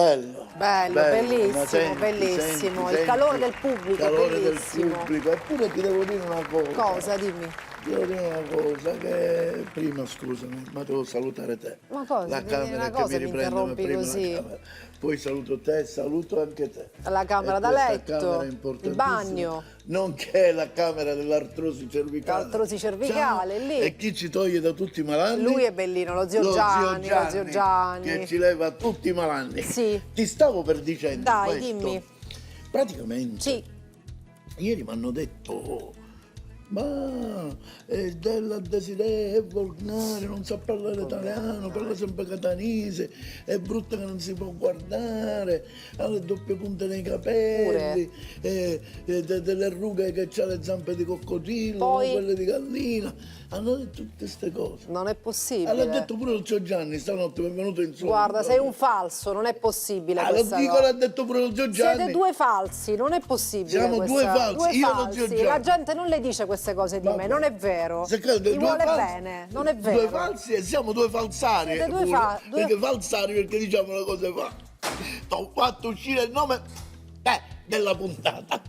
Bello, Bello, bello, bellissimo, ma senti, bellissimo. senti, Il calore senti, del pubblico, il calore bellissimo. del pubblico. Eppure ti devo dire una cosa. Cosa, dimmi? Ti devo dire una cosa che prima, scusami, ma devo salutare te. Ma cosa? La Devi dire camera una che mi cosa e mi riprende, ma interrompi prima così? la camera. Poi saluto te e saluto anche te. La camera E da questa camera letto, è il importantissima, bagno, nonché la camera dell'artrosi cervicale. l'artrosi cervicale, Ciao. lì. E chi ci toglie da tutti i malanni? Lui è bellino, lo zio Gianni, lo zio Gianni. Che ci leva tutti i malanni. Sì. Ti stavo per dicendo Dai, questo. dimmi. Praticamente, Sì, ieri mi hanno detto, ma della Desiree è volgare, non sa parlare italiano, parla sempre catanese, è brutta che non si può guardare, ha le doppie punte nei capelli, delle rughe che ha le zampe di coccodrillo, Poi? quelle di gallina. Hanno detto tutte queste cose. non è L'ha possibile. detto pure lo zio Gianni stanotte, mi è venuto in sonno. Guarda, sei un falso, non è possibile Lo questa dico, cosa. l'ha detto pure lo zio Gianni. Siete due falsi, non è possibile. Siamo questa. due falsi, io e lo zio Gianni. La gente non le dice queste cose di me, non è vero. Mi vuole bene, non è vero. Due falsi e siamo due falsari. Siete due pure. due- Perché falsari perché diciamo le cose fa. T'ho fatto uscire il nome della puntata.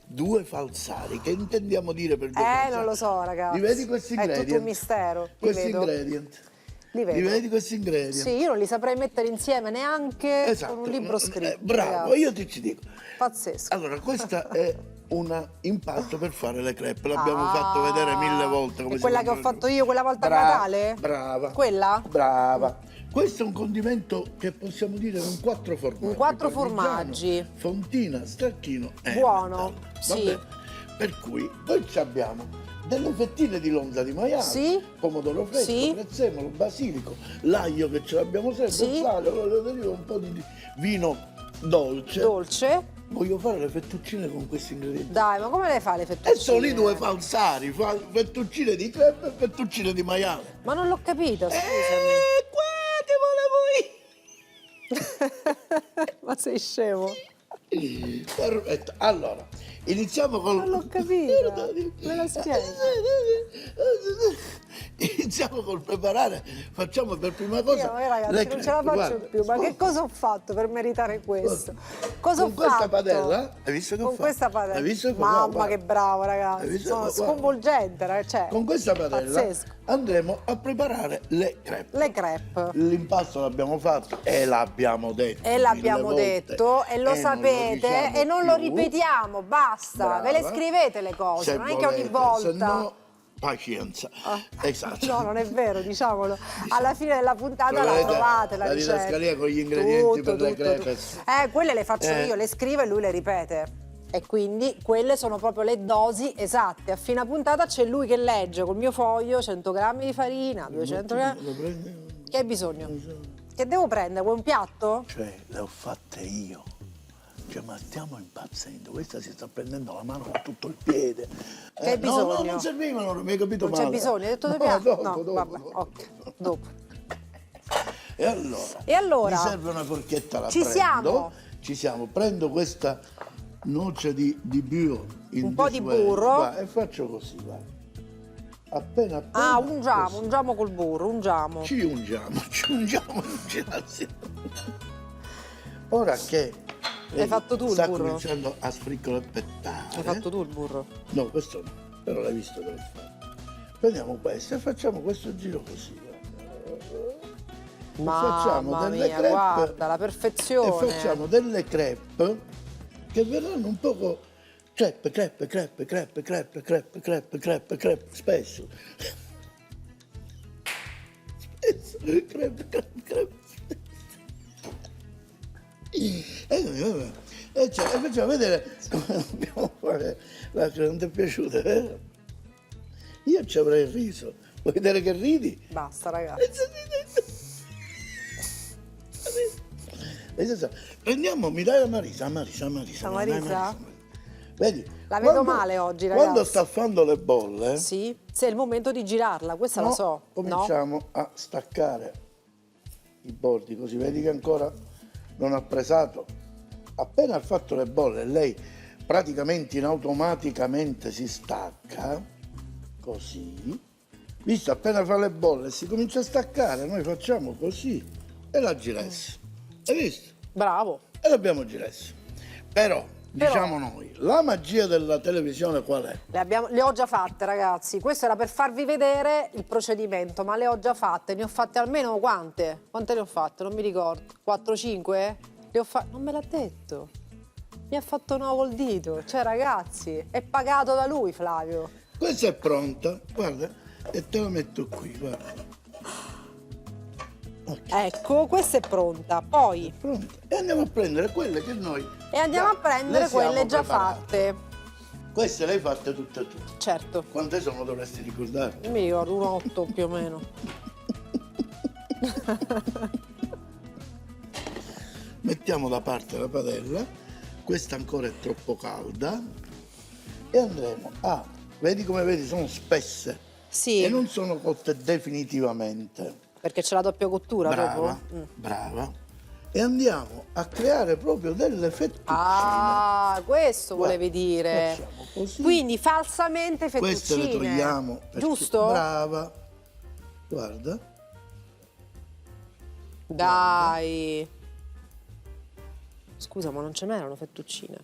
Due falsari, che intendiamo dire per due falsari? Non lo so, ragazzi. Li vedi questi È ingredienti? tutto un mistero. Li Questi vedo. ingredienti. Li vedo. Li vedi questi ingredienti? Sì, io non li saprei mettere insieme neanche Esatto. con un libro scritto. Bravo, ragazzi. io ti ci dico. Pazzesco. Allora, questa è un impasto per fare le crepe. L'abbiamo fatto vedere 1000 volte. Come È si quella che ho mangia. fatto io quella volta a Brava, Natale? Brava. Quella? Brava. Questo è un condimento che possiamo dire un 4 formaggi. Un 4 parmigiano, formaggi. Fontina, stracchino e Buono, Emmental. Va sì. bene? Per cui poi ci abbiamo delle fettine di lonza di maiale, Sì. pomodoro fresco, Sì. prezzemolo, basilico, l'aglio che ce l'abbiamo sempre, Sì. il sale, l'olio d'oliva, un po' di vino dolce. Dolce. Voglio fare le fettuccine con questi ingredienti. Dai, ma come le fai le fettuccine? E sono i due falsari, fettuccine di crepe e fettuccine di maiale. Ma non l'ho capito, scusami. Qua ti volevo io! Ma sei scemo? Perfetto, allora, iniziamo con... Non l'ho capito. Me lo spieghi? Iniziamo col preparare, facciamo per prima cosa... Io, ragazzi, le non ce la crepe, faccio guarda. più. Ma che cosa ho fatto per meritare questo? Cosa ho Con questa fatto? padella, hai visto che ho Con fatto? questa padella. Hai visto che Mamma, guarda. che bravo, Hai ragazzi. visto? Sono Guarda. sconvolgente, cioè. Con questa padella Pazzesco. andremo a preparare le crepe. Le crepe. L'impasto l'abbiamo fatto e l'abbiamo detto. E l'abbiamo 1000 volte. detto e lo sapete diciamo e non lo più. ripetiamo, basta. Brava. Ve le scrivete le cose, Se non è che ogni volete, volta. se no, pazienza. Esatto. No, non è vero, diciamolo. Alla fine della puntata la Volete trovate la la ricetta. didascalia con gli ingredienti per le crepe? Quelle le faccio io, le scrivo e lui le ripete. E quindi quelle sono proprio le dosi esatte. A fine puntata c'è lui che legge col mio foglio 100 grammi di farina, 200 grammi. Lo prendi? Che hai bisogno? Che devo prendere? Vuoi un piatto? Cioè, le ho fatte io. Cioè, ma stiamo impazzendo. Questa si sta prendendo la mano con tutto il piede. Che hai No, no, bisogno? non servivano, non mi hai capito Non male. c'è bisogno, hai detto due No, piatti? dopo, No, dopo, vabbè, dopo. ok, dopo. E allora? allora? Mi serve una forchetta, la Ci prendo. siamo? Ci siamo. Prendo questa noce di burro. Un po' di burro. E faccio così, va. Appena. Ah, così. ungiamo col burro, ungiamo. Ci ungiamo in girazione. Ora che Hai fatto tu il sta burro? cominciando a sfriccolettare. Hai fatto tu il burro? No, questo no, però l'hai visto che l'ho fatto. Prendiamo questo e facciamo questo giro così. Mamma mia, crepe, guarda, la e perfezione. facciamo delle crepe che verranno un poco crepe, spesso. Spesso, crepe. E facciamo vedere come dobbiamo fare la che non ti è piaciuta, vero? Io ci avrei riso. Vuoi vedere che ridi? Basta, ragazzi. Prendiamo, mi dai la Marisa. La mi dai Marisa? Vedi? La vedo male oggi, Quando ragazzi. sta facendo le bolle, Sì, se è il momento di girarla, questa la so. No? cominciamo a staccare i bordi, così vedi che ancora non ha presato. Appena ha fatto le bolle, lei praticamente automaticamente si stacca, così. Visto, appena fa le bolle si comincia a staccare, noi facciamo così e la giressa. Hai visto? Bravo. E l'abbiamo girati. Però, diciamo noi, la magia della televisione qual è? Le ho già fatte, ragazzi. Questo era per farvi vedere il procedimento, ma le ho già fatte. Ne ho fatte almeno quante? Quante ne ho fatte? Non mi ricordo. 4-5? Le ho fatte. Non me l'ha detto. Mi ha fatto nuovo il dito. Cioè, ragazzi, è pagato da lui, Flavio. Questa è pronta, guarda, e te la metto qui, guarda. Ok, Ecco, questa è pronta. Poi pronta. E andiamo a prendere quelle che noi... e andiamo a prendere le siamo quelle già preparate. fatte. Queste le hai fatte tutte tu. Certo. Quante sono dovresti ricordare? Non mi ricordo, un 8 più o meno. Mettiamo da parte la padella, questa ancora è troppo calda e andremo a... Vedi come vedi, sono spesse Sì, e non sono cotte definitivamente. perché c'è la doppia cottura Brava, dopo. brava. E andiamo a creare proprio delle fettuccine. Ah, questo Guarda, volevi dire. facciamo così. Quindi falsamente Queste fettuccine. le togliamo. perché- Giusto? Brava. Guarda. Dai. Scusa, ma non ce n'erano fettuccine?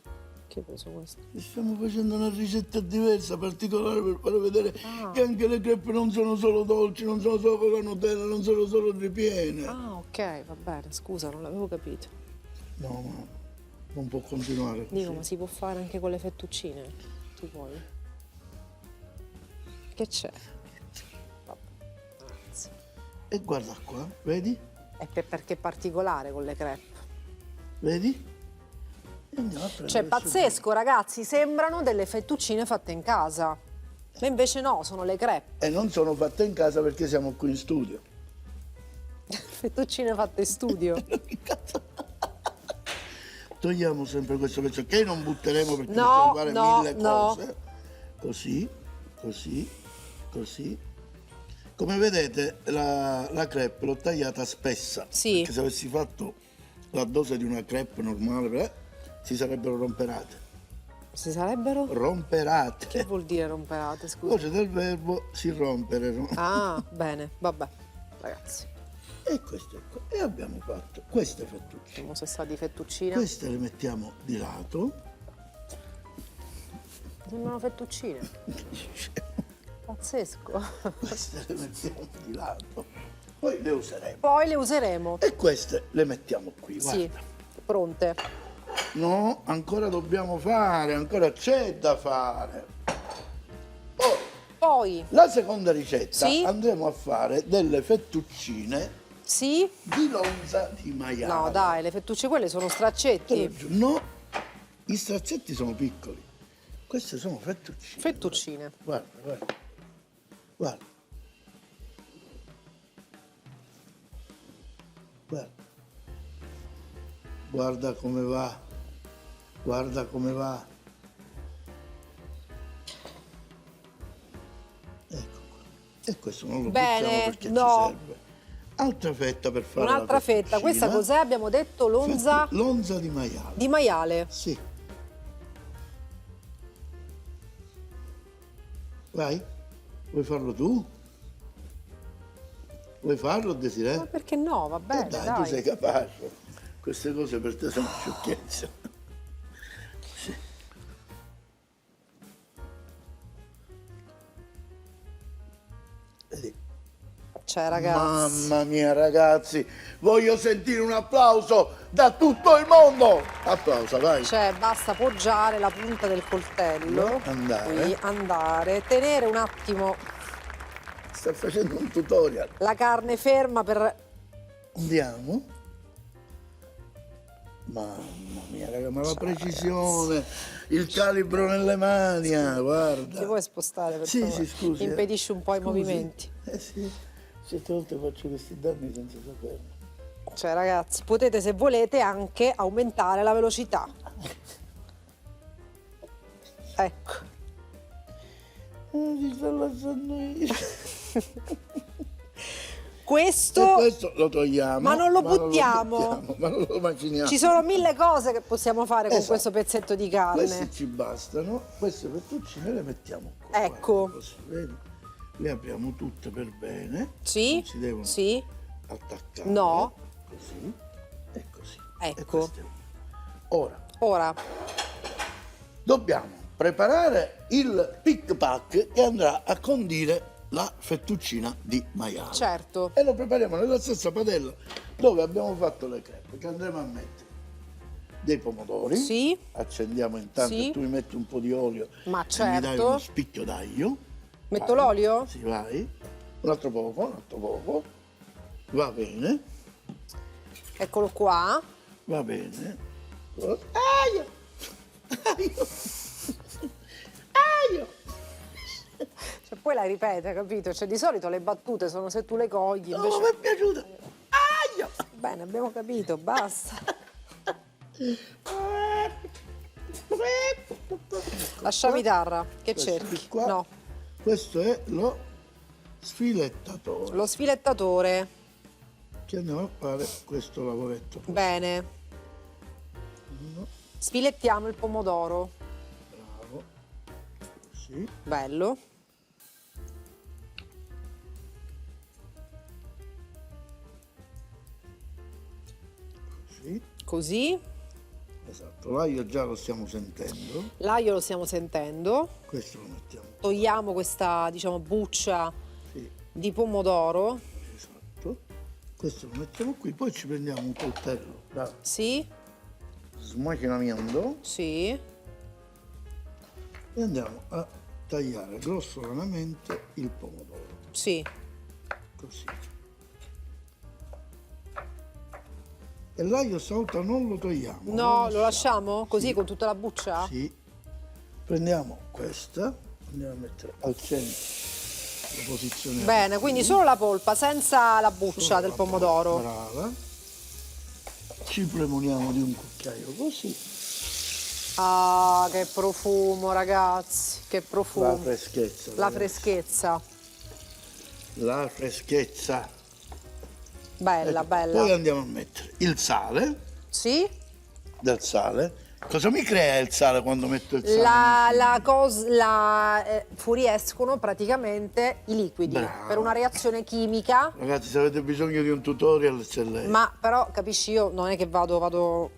Che ho preso questo? Stiamo facendo una ricetta diversa, particolare, per far vedere che anche le crepe non sono solo dolci, non sono solo con la Nutella, non sono solo ripiene. Ah, ok, va bene, scusa, non l'avevo capito. No, ma non può continuare così. Dico, ma si può fare anche con le fettuccine? Tu vuoi? Che c'è? Vabbè, ragazzi. E guarda qua, vedi? Perché è particolare con le crepe. Vedi? E andiamo a prendere Cioè, il pazzesco, ragazzi, sembrano delle fettuccine fatte in casa. Ma invece no, sono le crepe. sugo. E non sono fatte in casa perché siamo qui in studio. Fettuccine fatte in studio. Che cazzo? Togliamo sempre questo pezzo che non butteremo perché No, possiamo fare no, mille no. cose. Così, così, così. Come vedete la crepe l'ho tagliata spessa. Sì. Perché se avessi fatto la dose di una crepe normale, si sarebbero romperate. Si sarebbero? Che Romperate. vuol dire romperate, scusa? Voce del verbo si rompere. No? Ah, bene, vabbè, ragazzi. E questo è qua. E abbiamo fatto queste fettuccine. Siamo se sa di fettuccine. Queste le mettiamo di lato. Sembrano fettuccine. Pazzesco. Queste le mettiamo di lato. Poi le useremo. Poi le useremo. E queste le mettiamo qui, guarda. Sì, pronte. No, ancora dobbiamo fare, ancora c'è da fare. Oh, Poi, la seconda ricetta Sì? andremo a fare delle fettuccine sì? di lonza di maiale. No, dai, le fettuccine quelle sono Te lo straccetti. giuro. No, i straccetti sono piccoli. Queste sono fettuccine. Fettuccine. Guarda, guarda. Guarda. Guarda. Guarda come va. Guarda come va. Ecco qua. E questo non lo Bene, buttiamo perché no. ci serve. Altra fetta per fare Un'altra la fetta. fettuccina. Questa cos'è? Abbiamo detto lonza Lonza di maiale. di maiale. Sì. Vai. Vuoi farlo tu? Vuoi farlo, Desiree? Ma perché no? Va bene, dai, dai. tu sei capace. Queste cose per te sono sciocchezze. Sì. Vedi? Cioè, ragazzi. Mamma mia, ragazzi, voglio sentire un applauso da tutto il mondo. Applauso, vai. Cioè, basta poggiare la punta del coltello. Andare. Qui, andare. Tenere un attimo Sta facendo un tutorial. la carne ferma per... Andiamo. Mamma mia, raga, ma la precisione, il calibro nelle mani, Ti guarda. puoi spostare, per Sì, favore? sì, scusi. Impedisci un po' i Scusi. movimenti. Sì, certe volte faccio questi danni senza saperlo. Cioè, ragazzi, potete, se volete, anche aumentare la velocità. Ecco. Ci sto lasciando io. Questo... E questo lo togliamo. Ma non lo buttiamo. Ma non lo maciniamo. Ci sono 1000 cose che possiamo fare con Esatto. questo pezzetto di carne. Questi ci bastano, queste fettuccine le mettiamo qua. Ecco. Guarda, così, vedi? Le apriamo tutte per bene. Sì? Non si devono Sì? attaccare. No. Così e così. Ecco. E questo è uno. Ora, Dobbiamo preparare il pick pack che andrà a condire la fettuccina di maiale. certo. E lo prepariamo nella stessa padella dove abbiamo fatto le crepe, che andremo a mettere dei pomodori. Sì. Accendiamo intanto Sì. e tu mi metti un po' di olio Ma e mi dai certo. uno spicchio d'aglio. Metto Vai. l'olio? Sì, vai. Un altro poco. Va bene, Eccolo qua. va bene. Aglio! Aglio! Aglio! Cioè, poi la ripete, capito? Cioè, di solito le battute sono se tu le cogli, No, invece... mi è piaciuto! Aglio! Bene, abbiamo capito, basta. Lasciami terra, che Questo cerchi? qui qua. No, Questo è lo sfilettatore. lo sfilettatore. Che andiamo a fare questo lavoretto. Bene. Sfilettiamo il pomodoro. Bravo. Sì. Bello. Sì. Così. Esatto. L'aglio già lo stiamo sentendo. L'aglio lo stiamo sentendo. Questo lo mettiamo. Togliamo questa, diciamo, buccia Sì. di pomodoro. Esatto. Questo lo mettiamo qui. Poi ci prendiamo un coltello da Sì, smacinamento sì. e andiamo a tagliare grossolanamente il pomodoro. Sì. Così. E l'aglio stavolta non lo togliamo. No, lo lasciamo così Sì. con tutta la buccia? Sì. Prendiamo questa, andiamo a mettere al centro la posizione. Bene, quindi solo la polpa, senza la buccia del pomodoro. Brava. Ci premoniamo di un cucchiaio così. Ah, che profumo, ragazzi, che La profumo. freschezza. La ragazzi. freschezza. La freschezza. Bella, Ecco, bella. Poi andiamo a mettere il sale, Sì? del sale. Cosa mi crea il sale quando metto il sale? Fuoriescono praticamente i liquidi Brava. per una reazione chimica, Ragazzi, se avete bisogno di un tutorial, c'è lei. ma però capisci io non è che vado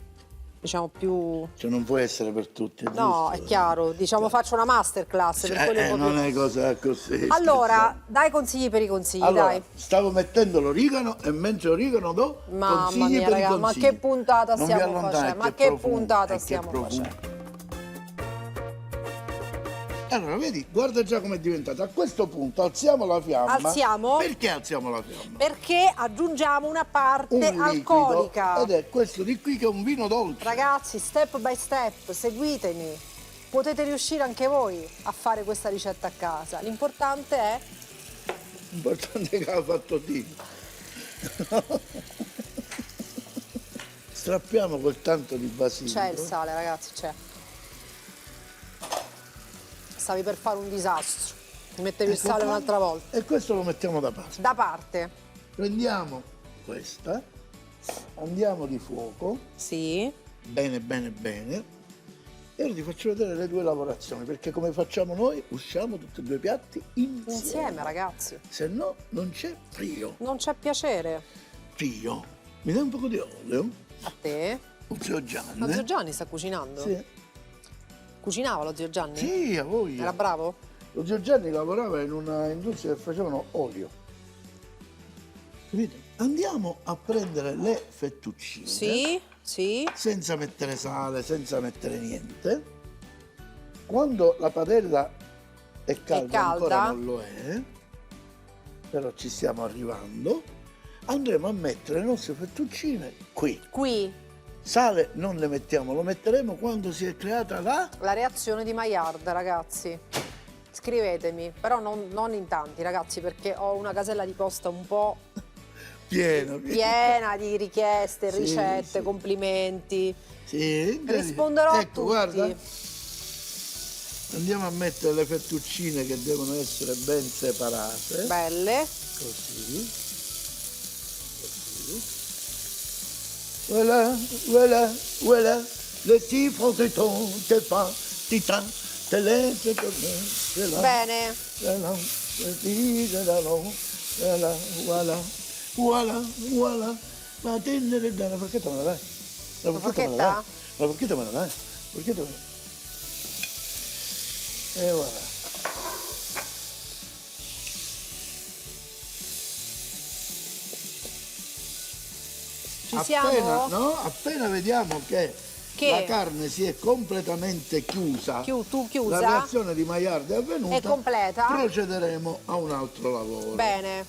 diciamo più... Cioè non può essere per tutti, No, giusto? è chiaro, diciamo faccio una masterclass per quello un po' più... Non è cosa così. Allora, dai consigli per i consigli, Allora, dai. stavo mettendo l'origano e mentre l'origano do Mamma consigli mia, per i raga, ma consigli. che puntata Non vi stiamo allontanate, facendo? Ma è che profumo, puntata è che stiamo profumo. facendo? Allora, vedi, guarda già com'è diventata. A questo punto alziamo la fiamma. Alziamo? Perché alziamo la fiamma? Perché aggiungiamo una parte Un liquido, alcolica. ed è questo di qui che è un vino dolce. Ragazzi, step by step, seguitemi. Potete riuscire anche voi a fare questa ricetta a casa. L'importante è... L'importante è che l'ha fatto Tino. Strappiamo quel tanto di basilico. C'è il sale, ragazzi, c'è. Stavi per fare un disastro. Mi mettevi il Ecco sale qua. un'altra volta. E questo lo mettiamo da parte. Da parte. Prendiamo questa, andiamo di fuoco, Sì. bene bene bene, e ora ti faccio vedere le due lavorazioni, perché come facciamo noi, usciamo tutti e due i piatti insieme. Insieme, ragazzi. Se no non c'è frio. Non c'è piacere. Frio. Mi dai un po' di olio? A te? Lo zio Gianni. Lo zio Gianni sta cucinando? Sì. Cucinava lo zio Gianni? Sì, a voi. Era bravo? Lo zio Gianni lavorava in una industria che facevano olio. Capite? Andiamo a prendere le fettuccine. Sì, sì. Senza mettere sale, senza mettere niente. Quando la padella è calda, ancora non lo è, però ci stiamo arrivando, andremo a mettere le nostre fettuccine qui. Qui Sale non le mettiamo, lo metteremo quando si è creata la... la reazione di Maillard, ragazzi. Scrivetemi, però non in tanti, ragazzi, perché ho una casella di posta un po' Pieno. piena di richieste, Sì, ricette, sì. complimenti. Sì, Risponderò a ecco, tutti. guarda. Andiamo a mettere le fettuccine che devono essere ben separate. Belle. Così. Così. Voilà, voilà, voilà. Le tifo che te fa, ti ta, te laisse per me. Bene. Voilà, voilà, voilà, voilà. Ma tenere da una forchetta, me la dai? La forchetta me la dai? La forchetta me la dai? La forchetta me la... E voilà. Ci siamo? Appena vediamo che la carne si è completamente chiusa, Tu chiusa? la reazione di Maillard è avvenuta, È completa? procederemo a un altro lavoro. Bene.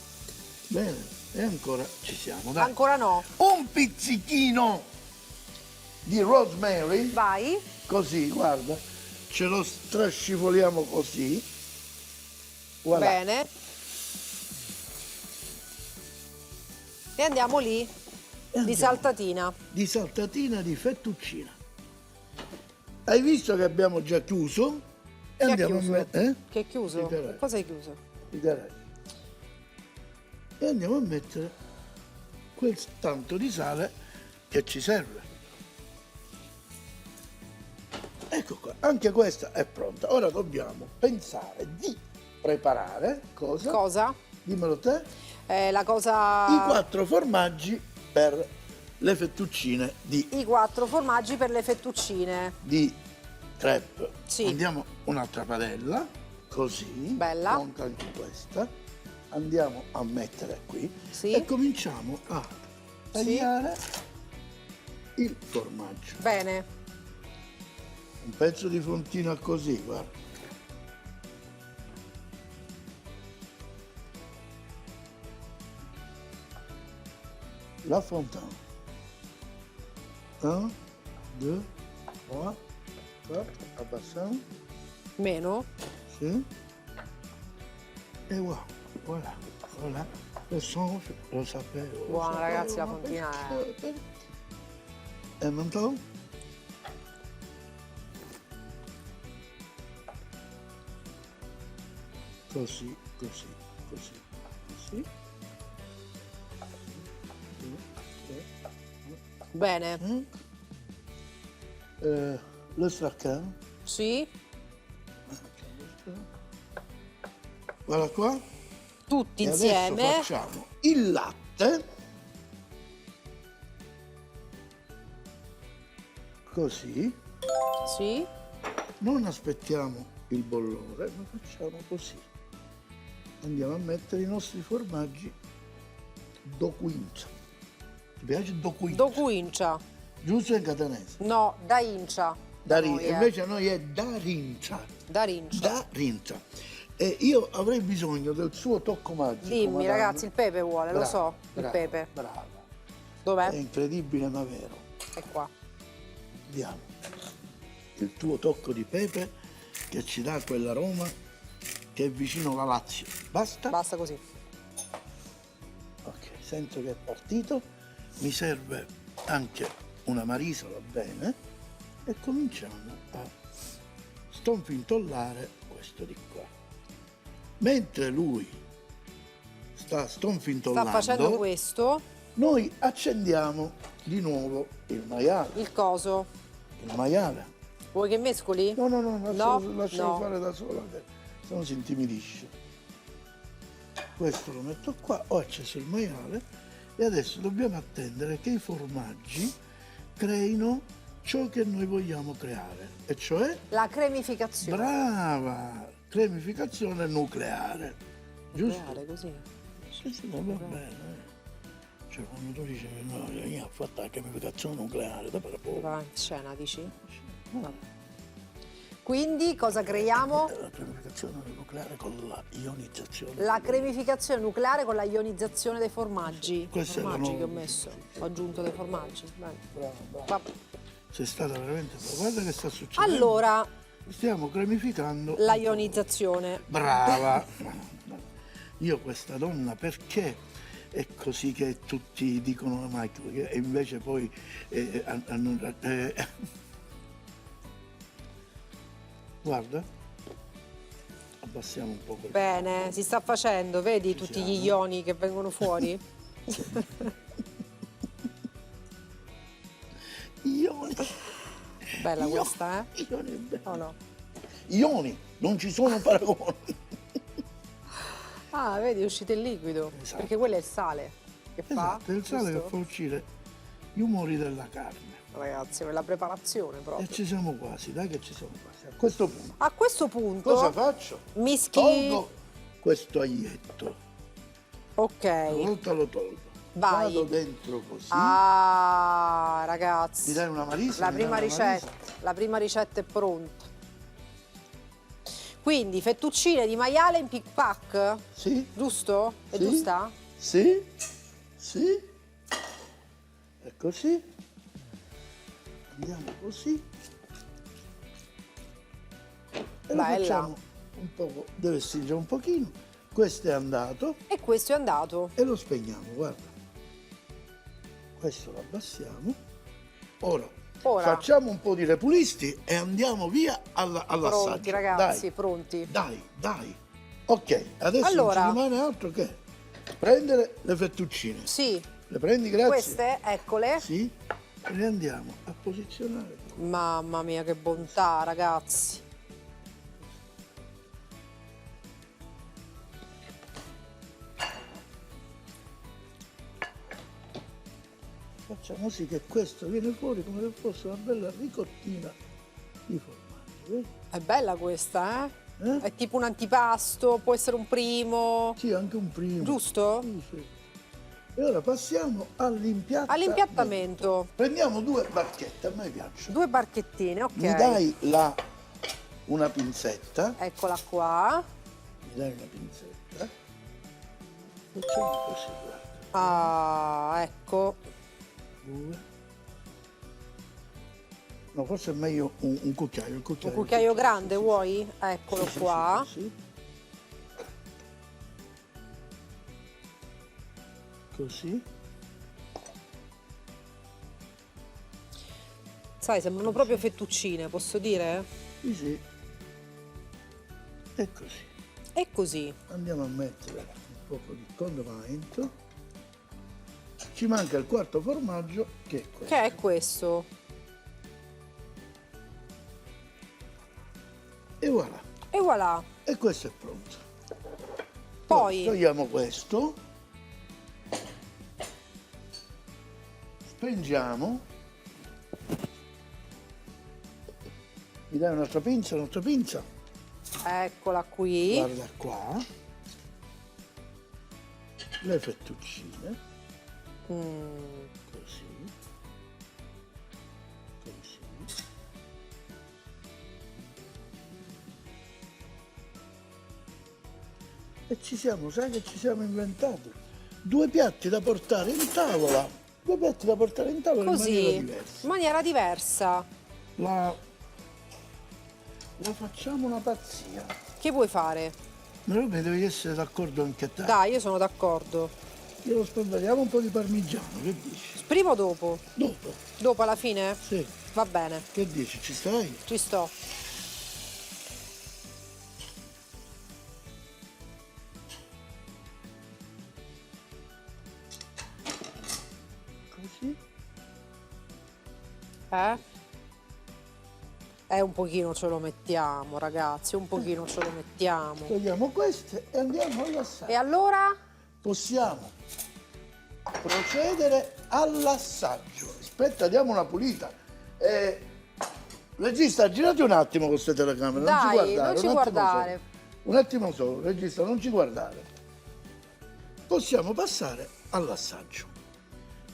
Bene, e ancora ci siamo, dai. Ancora no. Un pizzichino di rosemary, Vai. così, guarda, ce lo strascivoliamo così. Voilà. Bene. E andiamo lì. Di saltatina. Di saltatina di fettuccina. Hai visto che abbiamo già chiuso? E Chi ha andiamo chiuso? a mettere. Che è chiuso? I carrelli. Cosa hai chiuso? I carrelli. E andiamo a mettere quel tanto di sale che ci serve. Ecco qua, anche questa è pronta. Ora dobbiamo pensare di preparare cosa? Cosa? Dimmelo te. La cosa... I 4 formaggi per le fettuccine I 4 formaggi per le fettuccine. di crepe. Sì. Andiamo un'altra padella, così. Bella. Pronta anche questa. Andiamo a mettere qui Sì. e cominciamo a tagliare il formaggio. Bene. Un pezzo di fontina così, guarda. La fontaine. 1, 2, 3, 4, abbassiamo. Meno. Sì. E wow, voilà, voilà. Le songe, lo sapevo. Buona, ragazzi, la fontina è... E maintenant? Così, così, così, così. Bene. Le straccan. Sì. Guarda qua. Tutti E insieme. adesso facciamo il latte. Così. Sì. Non aspettiamo il bollore, ma facciamo così. Andiamo a mettere i nostri formaggi do quinta. Ti piace do quinta? Do quincia. Giusto in catanese? No, da incia. Da Noi, rincia. Invece a noi è da rincia. Da rincia. Da rincia. E io avrei bisogno del suo tocco magico. Dimmi, madame. ragazzi, il pepe vuole, lo Brava, so. brava, Il pepe. Brava. È Dov'è? incredibile ma vero. È qua. Vediamo. Il tuo tocco di pepe che ci dà quell'aroma che è vicino alla Lazio. Basta? Basta così. Ok, sento che è partito. Mi serve anche una marisa, va bene? E cominciamo a stonfintollare questo di qua. Mentre lui sta stonfintollando, Sta facendo questo. noi accendiamo di nuovo il maiale. Il coso. Il maiale. Vuoi che mescoli? No, lascialo No. fare da sola, che se no si intimidisce. Questo lo metto qua, ho acceso il maiale e adesso dobbiamo attendere che i formaggi creino ciò che noi vogliamo creare, e cioè, La cremificazione. brava, cremificazione nucleare, giusto? Nucleare, così. Sì, no, va bene. Cioè, quando tu dici che no, io ho fatto la cremificazione nucleare, dopo la poco. Va in scena, dici? Quindi cosa creiamo? La cremificazione nucleare con la ionizzazione. La cremificazione nucleare con la ionizzazione dei formaggi. Questa è la Formaggi nuova- che ho messo. Ho aggiunto dei formaggi. Bene. Brava. Va- Sei stata veramente brava. Guarda che sta succedendo. Allora, Stiamo cremificando. la ionizzazione. Brava. Io questa donna perché è così che tutti dicono Michael e invece poi guarda, abbassiamo un po' quel Bene, si sta facendo, vedi tutti gli ioni che vengono fuori? ioni. Bella questa, eh? Ioni, è bello. O no? Ioni, non ci sono paragoni. Ah, vedi, è uscito il liquido. Esatto. Perché quello è il sale che fa. Esatto, è il sale che giusto? fa uscire gli umori della carne. Ragazzi, per la preparazione E proprio. ci siamo quasi, dai che ci siamo quasi. A questo punto, A questo punto cosa faccio? mischi. Tolgo questo aglietto. Ok. Una volta lo tolgo. Vai. Vado dentro così. Ah, ragazzi. Mi dai una marisa? La Mi dai prima una ricetta, marisa? la prima ricetta è pronta. Quindi fettuccine di maiale in pick pack, Sì? giusto? È Sì? giusta? Sì? Sì? E così. Andiamo così. E lo Bella. facciamo un po', deve stringere un pochino. Questo è andato E questo è andato. e lo spegniamo, guarda. Questo lo abbassiamo. Ora, Ora. facciamo un po' di repulisti e andiamo via all'assaggio. Pronti, ragazzi, Dai, pronti. dai. Ok, adesso Allora. non ci rimane altro che prendere le fettuccine. Sì, Le prendi, grazie? queste, eccole. Sì, e le andiamo a posizionare. Mamma mia, che bontà, ragazzi. Facciamo sì che questo viene fuori come se fosse una bella ricottina di formaggio. Vedi? È bella questa, eh? Eh? È tipo un antipasto, può essere un primo. Sì, anche un primo. Giusto? Sì, sì. E ora passiamo all'impiattamento. All'impiattamento. Prendiamo 2 barchette, a me piacciono. 2 barchettine, ok. Mi dai una pinzetta. Eccola qua. Mi dai una pinzetta. Facciamo così, guarda. Ah, ecco. 2. No, forse è meglio un cucchiaio. Un cucchiaio grande, sì, sì, vuoi? Eccolo sì, sì, qua. sì, sì. Così. Sai, sembrano proprio fettuccine, posso dire? Sì, sì. E così. E così. Andiamo a mettere un po' di condimento. Ci manca il quarto formaggio che è questo. Che è questo? E voilà. E voilà. E questo è pronto. Poi, Togliamo questo. Spingiamo. Mi dai un'altra pinza, un'altra pinza? eccola qui. Guarda qua. Le fettuccine. Così. Così. E ci siamo, sai che ci siamo inventati? 2 piatti da portare in tavola. 2 piatti da portare in tavola in maniera Così. diversa. In maniera diversa. La facciamo una pazzia. Che vuoi fare? Però ne devi essere d'accordo anche te. Dai, io sono d'accordo. Io lo spolveriamo un po' di parmigiano, che dici? Prima o dopo? Dopo. Dopo alla fine? Sì. Va bene, Che dici? Ci stai? ci sto. Così. Un pochino ce lo mettiamo, ragazzi, un pochino ce lo mettiamo. Togliamo queste e andiamo all'assaggio. E allora? Possiamo procedere all'assaggio. Aspetta, diamo una pulita. Regista, girati un attimo con queste telecamere. Non ci Dai, guardare. non ci un attimo guardare. solo. Un attimo solo, regista, non ci guardare. Possiamo passare all'assaggio.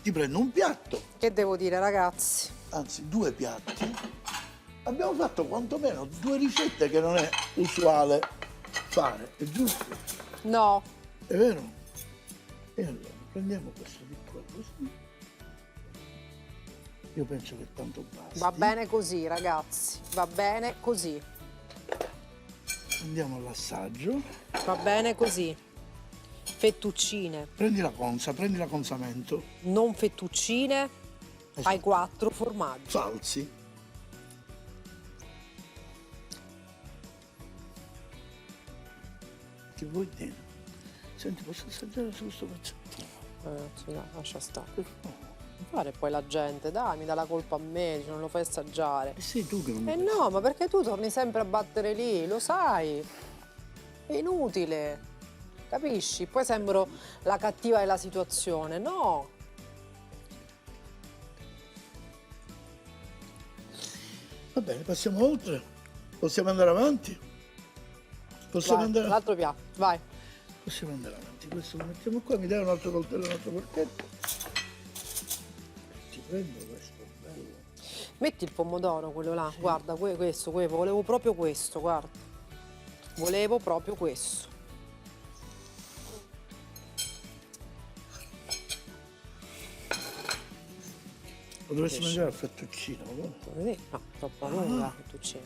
Ti prendo un piatto, Che devo dire, ragazzi? anzi 2 piatti. Abbiamo fatto quantomeno 2 ricette che non è usuale fare, è giusto? No, È vero? E allora prendiamo questo di qua così. Io penso che tanto basta. va bene così, ragazzi, va bene così, Andiamo all'assaggio. va bene così. Fettuccine, Prendi la consa, prendi la consamento. non fettuccine, Esatto. ai 4 formaggi. Falsi. Che vuoi dire? Senti, posso assaggiare su questo pezzettino? Sì, dai, lascia stare. Non fare poi la gente, dai, mi dà la colpa a me, dice, non lo fai assaggiare. E sei tu che non mi Eh piaci. no, ma perché tu torni sempre a battere lì, lo sai? È inutile, capisci? Poi sembro la cattiva della situazione, no? Va bene, passiamo oltre. Possiamo andare avanti? Possiamo Vai, andare l'altro piatto, vai. Possiamo andare avanti. Questo lo mettiamo qua, mi dai un altro coltello, un altro forchetto. Ti prendo questo, bello. Metti il pomodoro, quello là, guarda, questo, volevo proprio questo, guarda. Volevo proprio questo. Lo dovresti mangiare a fettuccino, no? Vedi? No, troppo lunga la fettuccina.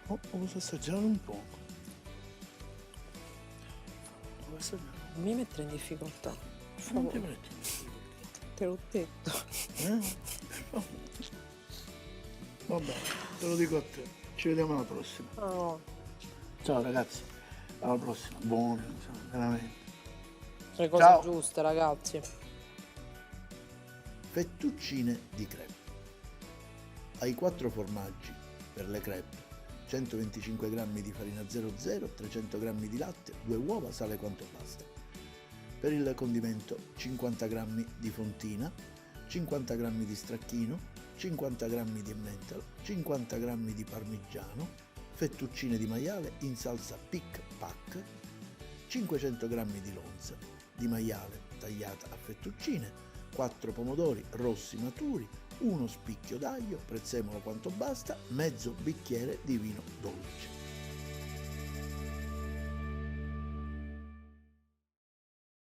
Oh, lo posso assaggiare un po'. Lo assaggiare. Non mi mettere in difficoltà. Per Non ti favore, metti in difficoltà. te l'ho detto. Per favore. Va bene, te lo dico a te. Ci vediamo alla prossima. No, Ciao ragazzi, alla prossima. Buono, insomma, veramente. le cose Ciao. giuste, ragazzi. Fettuccine di crepe. Hai 4 formaggi per le crepe, 125 g di farina 00, 300 g di latte, 2 uova, sale quanto basta. Per il condimento 50 g di fontina, 50 g di stracchino, 50 g di emmental, 50 g di parmigiano, fettuccine di maiale in salsa pick pack, 500 g di lonza di maiale tagliata a fettuccine, 4 pomodori rossi maturi, 1 spicchio d'aglio, prezzemolo quanto basta, mezzo bicchiere di vino dolce.